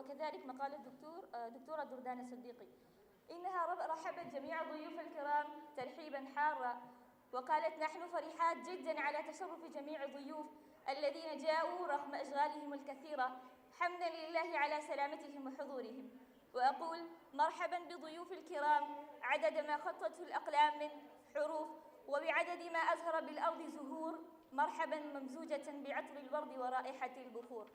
وكذلك مقال دكتورة دردانة صديقي. إنها رحبت جميع الضيوف الكرام ترحيبا حارا، وقالت: نحن فرحات جدا على تشرف جميع الضيوف الذين جاءوا رغم أشغالهم الكثيرة، حمدا لله على سلامتهم وحضورهم. وأقول مرحبا بضيوف الكرام عدد ما خطته الأقلام من حروف، وبعدد ما أزهر بالأرض زهور، مرحبا ممزوجة بعطر الورد ورائحة البخور.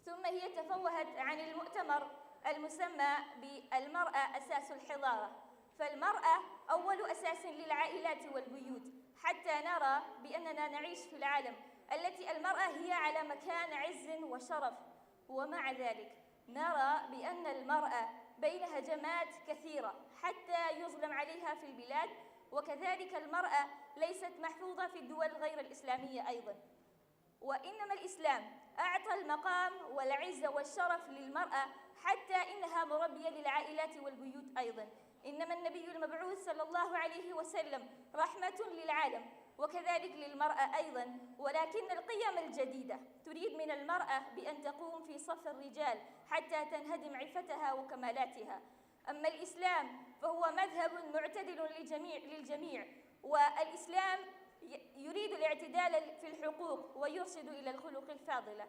ثم هي تفوهت عن المؤتمر المسمى بالمرأة أساس الحضارة، فالمرأة أول أساس للعائلات والبيوت، حتى نرى بأننا نعيش في العالم التي المرأة هي على مكان عز وشرف، ومع ذلك نرى بأن المرأة بين هجمات كثيرة حتى يظلم عليها في البلاد، وكذلك المرأة ليست محفوظة في الدول غير الإسلامية أيضاً. وإنما الإسلام أعطى المقام والعزة والشرف للمرأة حتى إنها مربية للعائلات والبيوت أيضاً. إنما النبي المبعوث صلى الله عليه وسلم رحمة للعالم وكذلك للمرأة أيضاً، ولكن القيم الجديدة تريد من المرأة بأن تقوم في صف الرجال حتى تنهدم عفتها وكمالاتها. أما الإسلام فهو مذهب معتدل للجميع، والإسلام يريد الاعتدال في الحقوق ويرشد إلى الخلق الفاضلة.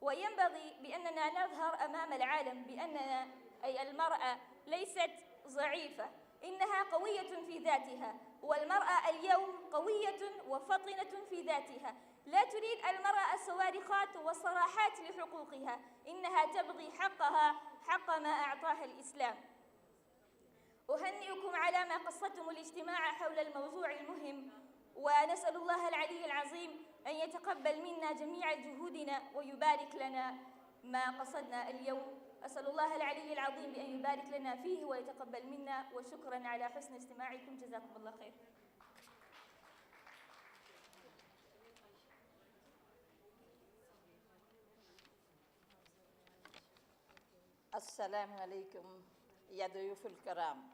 وينبغي بأننا نظهر أمام العالم بأننا أي المرأة ليست ضعيفة، إنها قوية في ذاتها، والمرأة اليوم قوية وفطنة في ذاتها، لا تريد المرأة الصوارخات والصراحات لحقوقها، إنها تبغي حقها حق ما أعطاها الإسلام. أهنئكم على ما قصدتم الاجتماع حول الموضوع المهم، ونسأل الله العلي العظيم أن يتقبل منا جميع جهودنا ويبارك لنا ما قصدنا اليوم. أسأل الله العلي العظيم بأن يبارك لنا فيه ويتقبل منا، وشكرا على حسن استماعكم، جزاكم الله خير. السلام عليكم يا ضيوف الكرام،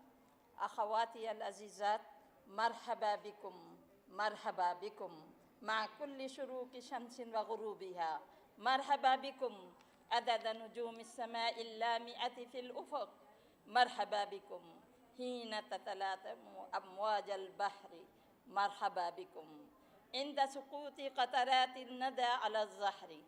أخواتي العزيزات، مرحبا بكم مرحبا بكم مع كل شروق شمس وغروبها، مرحبا بكم عدد نجوم السماء اللامئة في الأفق، مرحبا بكم حين تتلاطم أمواج البحر، مرحبا بكم عند سقوط قطرات الندى على الزهر.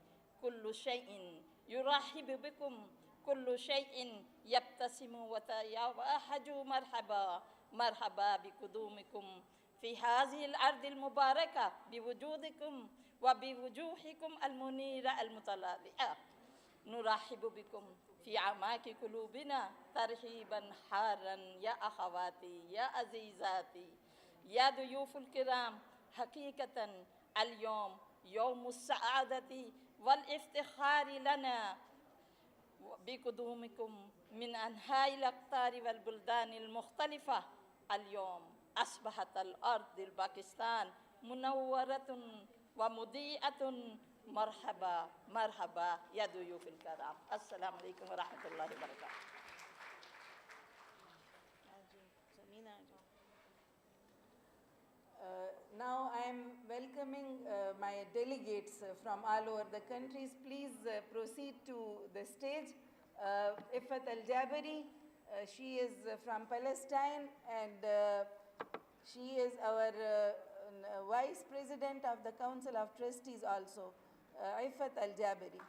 كل شيء يرحب بكم، كل شيء يبتسم ويتوهج. مرحبا مرحبا بقدومكم في هذه الأرض المباركة، بوجودكم وبوجوهكم المنيرة المتلاطئة. نرحب بكم في أعماق قلوبنا ترحيبا حارا يا أخواتي يا عزيزاتي يا ضيوف الكرام. حقيقة اليوم يوم السعادة والافتخار لنا بقدومكم من أنحاء الأقطار والبلدان المختلفة. اليوم أصبحت الأرض الباكستان منورة ومضيئة. مرحبا مرحبا يا ضيوف الكرام. السلام عليكم ورحمة الله وبركاته. Now I am welcoming my delegates from all over the countries. Please proceed to the stage. Ifat Al-Jabari, she is from Palestine, and she is our Vice President of the Council of Trustees also, Ifat Al-Jabari.